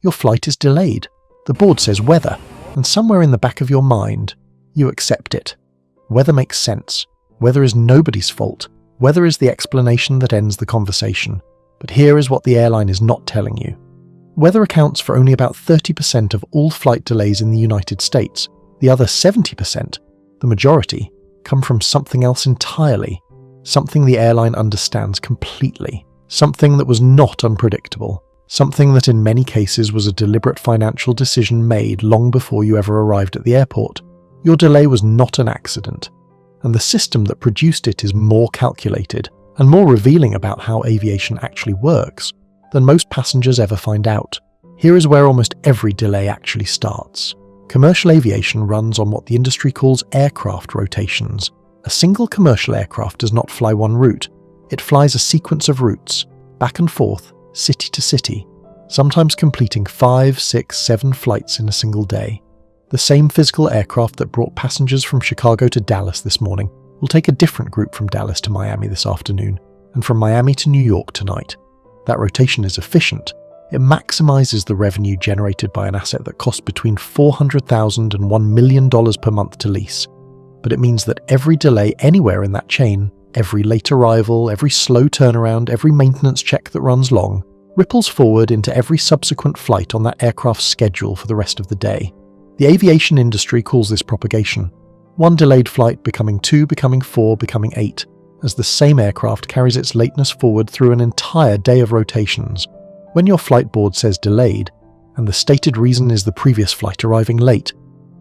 Your flight is delayed. The board says weather, and somewhere in the back of your mind, you accept it. Weather makes sense. Weather is nobody's fault. Weather is the explanation that ends the conversation. But here is what the airline is not telling you. Weather accounts for only about 30% of all flight delays in the United States. The other 70%, the majority, come from something else entirely. Something the airline understands completely. Something that was not unpredictable. Something that in many cases was a deliberate financial decision made long before you ever arrived at the airport. Your delay was not an accident, and the system that produced it is more calculated and more revealing about how aviation actually works than most passengers ever find out. Here is where almost every delay actually starts. Commercial aviation runs on what the industry calls aircraft rotations. A single commercial aircraft does not fly one route. It flies a sequence of routes, back and forth, city to city, sometimes completing 5, 6, 7 flights in a single day. The same physical aircraft that brought passengers from Chicago to Dallas this morning will take a different group from Dallas to Miami this afternoon, and from Miami to New York tonight. That rotation is efficient. It maximizes the revenue generated by an asset that costs between $400,000 and $1 million per month to lease. But it means that every delay anywhere in that chain, every late arrival, every slow turnaround, every maintenance check that runs long, ripples forward into every subsequent flight on that aircraft's schedule for the rest of the day. The aviation industry calls this propagation. One delayed flight becoming 2, becoming 4, becoming 8, as the same aircraft carries its lateness forward through an entire day of rotations. When your flight board says delayed, and the stated reason is the previous flight arriving late,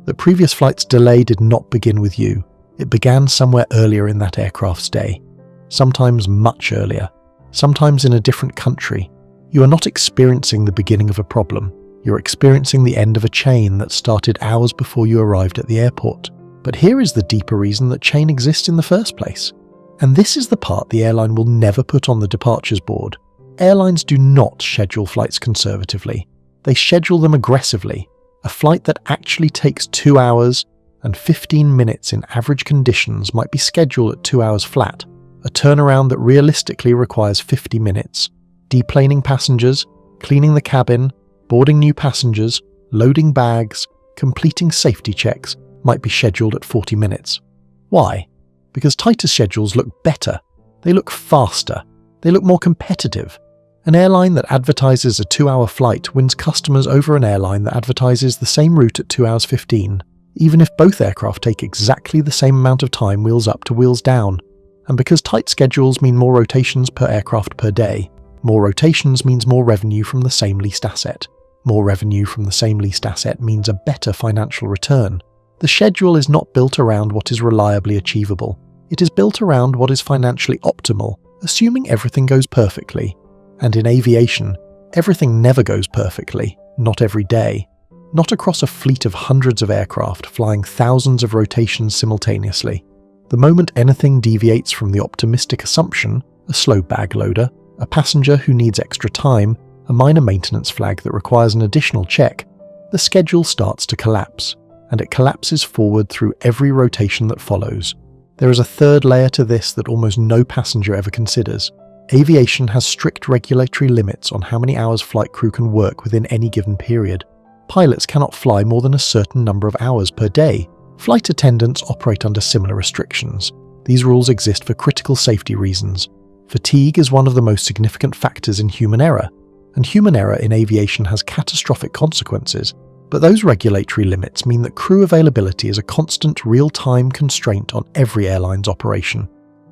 the previous flight's delay did not begin with you. It began somewhere earlier in that aircraft's day. Sometimes much earlier. Sometimes in a different country. You are not experiencing the beginning of a problem. You're experiencing the end of a chain that started hours before you arrived at the airport. But here is the deeper reason that chain exists in the first place. And this is the part the airline will never put on the departures board. Airlines do not schedule flights conservatively. They schedule them aggressively. A flight that actually takes 2 hours and 15 minutes in average conditions might be scheduled at 2 hours flat. A turnaround that realistically requires 50 minutes. Deplaning passengers, cleaning the cabin, boarding new passengers, loading bags, completing safety checks might be scheduled at 40 minutes. Why? Because tighter schedules look better. They look faster. They look more competitive. An airline that advertises a 2-hour flight wins customers over an airline that advertises the same route at 2 hours 15, even if both aircraft take exactly the same amount of time wheels up to wheels down. And because tight schedules mean more rotations per aircraft per day, more rotations means more revenue from the same leased asset. More revenue from the same leased asset means a better financial return. The schedule is not built around what is reliably achievable. It is built around what is financially optimal, assuming everything goes perfectly. And in aviation, everything never goes perfectly, not every day. Not across a fleet of hundreds of aircraft flying thousands of rotations simultaneously. The moment anything deviates from the optimistic assumption, a slow bag loader, a passenger who needs extra time, a minor maintenance flag that requires an additional check, the schedule starts to collapse, and it collapses forward through every rotation that follows. There is a third layer to this that almost no passenger ever considers. Aviation has strict regulatory limits on how many hours flight crew can work within any given period. Pilots cannot fly more than a certain number of hours per day. Flight attendants operate under similar restrictions. These rules exist for critical safety reasons. Fatigue is one of the most significant factors in human error, and human error in aviation has catastrophic consequences. But those regulatory limits mean that crew availability is a constant real-time constraint on every airline's operation.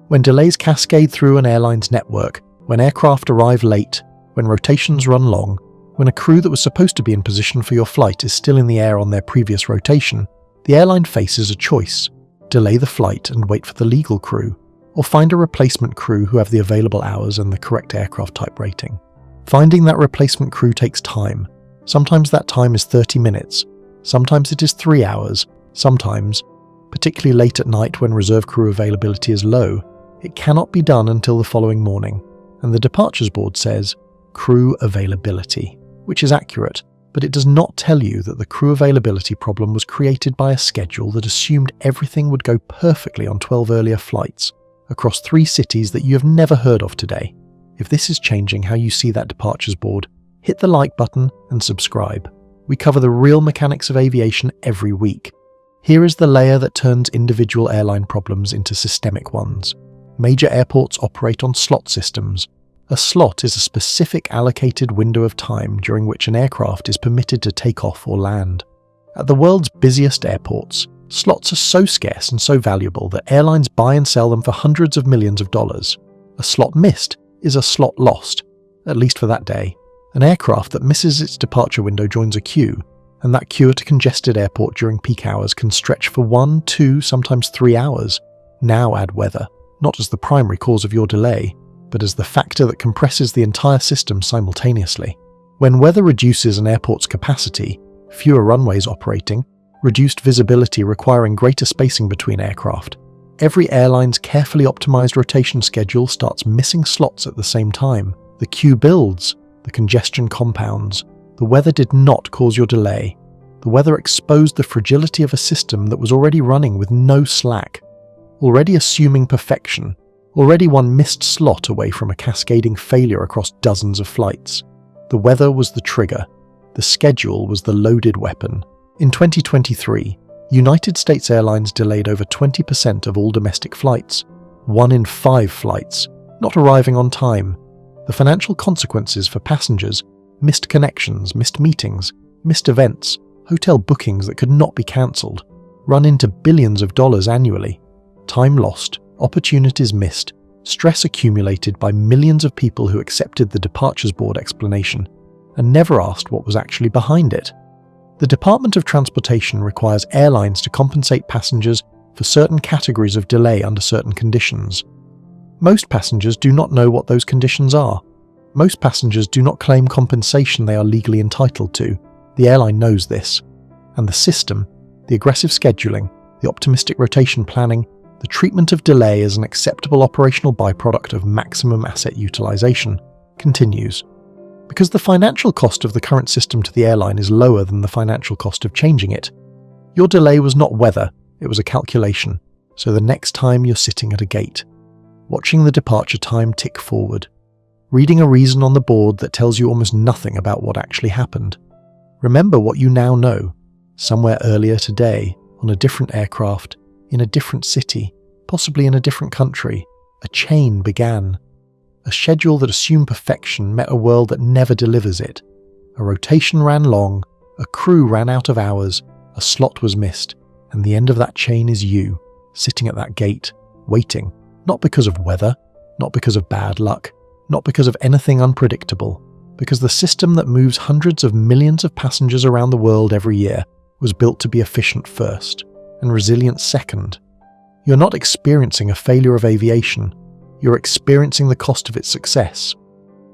When delays cascade through an airline's network, when aircraft arrive late, when rotations run long, when a crew that was supposed to be in position for your flight is still in the air on their previous rotation, the airline faces a choice: delay the flight and wait for the legal crew, or find a replacement crew who have the available hours and the correct aircraft type rating. Finding that replacement crew takes time. Sometimes that time is 30 minutes, sometimes it is 3 hours, sometimes, particularly late at night when reserve crew availability is low, it cannot be done until the following morning, and the departures board says, crew availability, which is accurate, but it does not tell you that the crew availability problem was created by a schedule that assumed everything would go perfectly on 12 earlier flights, across 3 cities that you have never heard of today. If this is changing how you see that departures board, hit the like button and subscribe. We cover the real mechanics of aviation every week. Here is the layer that turns individual airline problems into systemic ones. Major airports operate on slot systems. A slot is a specific allocated window of time during which an aircraft is permitted to take off or land. At the world's busiest airports, slots are so scarce and so valuable that airlines buy and sell them for hundreds of millions of dollars. A slot missed is a slot lost, at least for that day. An aircraft that misses its departure window joins a queue, and that queue at a congested airport during peak hours can stretch for 1, 2, sometimes 3 hours. Now add weather, not as the primary cause of your delay, but as the factor that compresses the entire system simultaneously. When weather reduces an airport's capacity, fewer runways operating, reduced visibility requiring greater spacing between aircraft, every airline's carefully optimized rotation schedule starts missing slots at the same time. The queue builds, the congestion compounds. The weather did not cause your delay. The weather exposed the fragility of a system that was already running with no slack, already assuming perfection, already one missed slot away from a cascading failure across dozens of flights. The weather was the trigger. The schedule was the loaded weapon. In 2023, United States Airlines delayed over 20% of all domestic flights, 1 in 5 flights, not arriving on time. The financial consequences for passengers, missed connections, missed meetings, missed events, hotel bookings that could not be cancelled, run into billions of dollars annually. Time lost, opportunities missed, stress accumulated by millions of people who accepted the departures board explanation and never asked what was actually behind it. The Department of Transportation requires airlines to compensate passengers for certain categories of delay under certain conditions. Most passengers do not know what those conditions are. Most passengers do not claim compensation they are legally entitled to. The airline knows this. And the system, the aggressive scheduling, the optimistic rotation planning, the treatment of delay as an acceptable operational byproduct of maximum asset utilization, continues. Because the financial cost of the current system to the airline is lower than the financial cost of changing it. Your delay was not weather, it was a calculation. So the next time you're sitting at a gate, watching the departure time tick forward, reading a reason on the board that tells you almost nothing about what actually happened, remember what you now know. Somewhere earlier today, on a different aircraft, in a different city, possibly in a different country, a chain began. A schedule that assumed perfection met a world that never delivers it. A rotation ran long, a crew ran out of hours, a slot was missed, and the end of that chain is you, sitting at that gate, waiting, not because of weather, not because of bad luck, not because of anything unpredictable, because the system that moves hundreds of millions of passengers around the world every year was built to be efficient first, and resilient second. You're not experiencing a failure of aviation, you're experiencing the cost of its success.